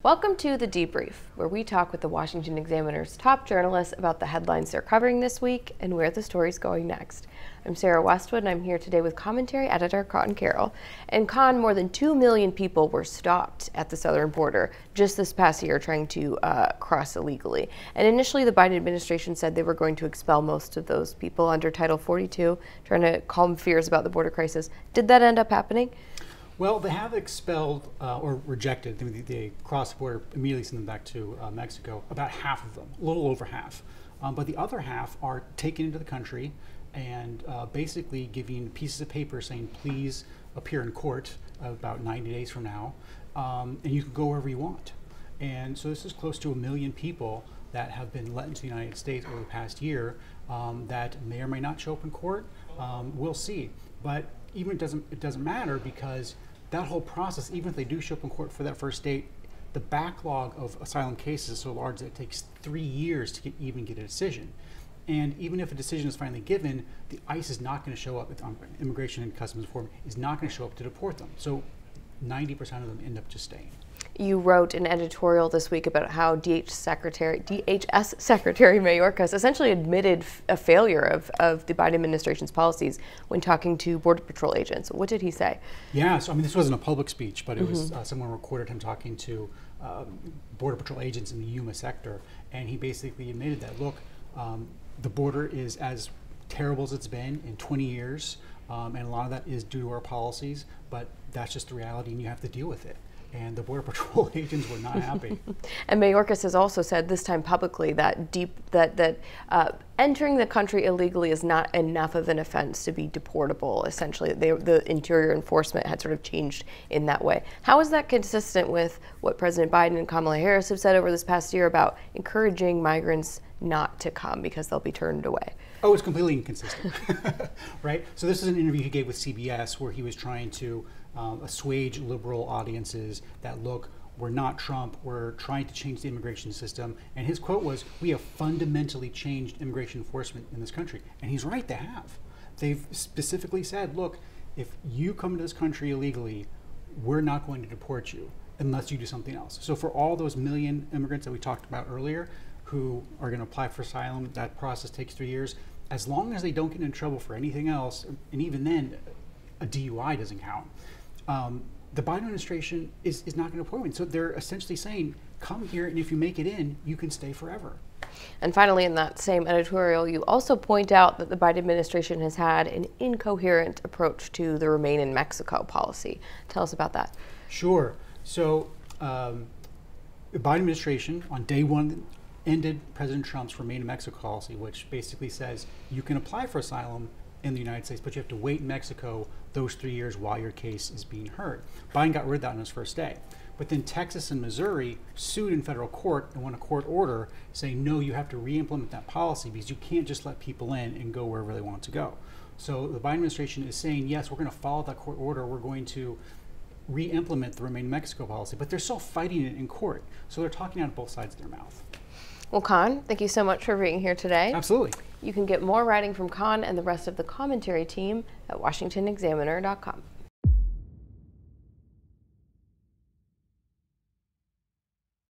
Welcome to The Debrief, where we talk with the Washington Examiner's top journalists about the headlines they're covering this week and where the story's going next. I'm Sarah Westwood, and I'm here today with commentary editor Conn Carroll. And Conn, more than 2 million people were stopped at the southern border just this past year trying to cross illegally. And initially, the Biden administration said they were going to expel most of those people under Title 42, trying to calm fears about the border crisis. Did that end up happening? Well, they have expelled or rejected. They crossed the border, immediately sent them back to Mexico, about half of them, a little over half. But the other half are taken into the country and basically giving pieces of paper saying, please appear in court about 90 days from now, and you can go wherever you want. And so this is close to 1 million people that have been let into the United States over the past year that may or may not show up in court. We'll see. But even it doesn't matter, because that whole process, even if they do show up in court for that first date, the backlog of asylum cases is so large that it takes 3 years to even get a decision. And even if a decision is finally given, the ICE is not going to show up, Immigration and Customs Enforcement is not going to show up to deport them. So 90% of them end up just staying. You wrote an editorial this week about how DHS Secretary Mayorkas essentially admitted a failure of the Biden administration's policies when talking to Border Patrol agents. What did he say? Yeah, so this wasn't a public speech, but it was someone recorded him talking to Border Patrol agents in the Yuma sector, and he basically admitted that, look, the border is as terrible as it's been in 20 years, and a lot of that is due to our policies, but that's just the reality, and you have to deal with it. And the Border Patrol agents were not happy. And Mayorkas has also said this time publicly that entering the country illegally is not enough of an offense to be deportable. Essentially, the Interior Enforcement had sort of changed in that way. How is that consistent with what President Biden and Kamala Harris have said over this past year about encouraging migrants not to come because they'll be turned away? Oh, it's completely inconsistent, right? So this is an interview he gave with CBS where he was trying to assuage liberal audiences that, look, we're not Trump, we're trying to change the immigration system. And his quote was, we have fundamentally changed immigration enforcement in this country. And he's right, they have. They've specifically said, look, if you come to this country illegally, we're not going to deport you unless you do something else. So for all those million immigrants that we talked about earlier who are going to apply for asylum, that process takes 3 years. As long as they don't get in trouble for anything else, and even then, a DUI doesn't count, the Biden administration is not going to deport them. So they're essentially saying, come here, and if you make it in, you can stay forever. And finally, in that same editorial, you also point out that the Biden administration has had an incoherent approach to the Remain in Mexico policy. Tell us about that. Sure. So the Biden administration, on day one, ended President Trump's Remain in Mexico policy, which basically says you can apply for asylum in the United States, but you have to wait in Mexico those 3 years while your case is being heard. Biden got rid of that on his first day. But then Texas and Missouri sued in federal court and won a court order saying, no, you have to re-implement that policy because you can't just let people in and go wherever they want to go. So the Biden administration is saying, yes, we're going to follow that court order. We're going to re-implement the Remain in Mexico policy, but they're still fighting it in court. So they're talking out of both sides of their mouth. Well, Conn, thank you so much for being here today. Absolutely. You can get more writing from Conn and the rest of the commentary team at WashingtonExaminer.com.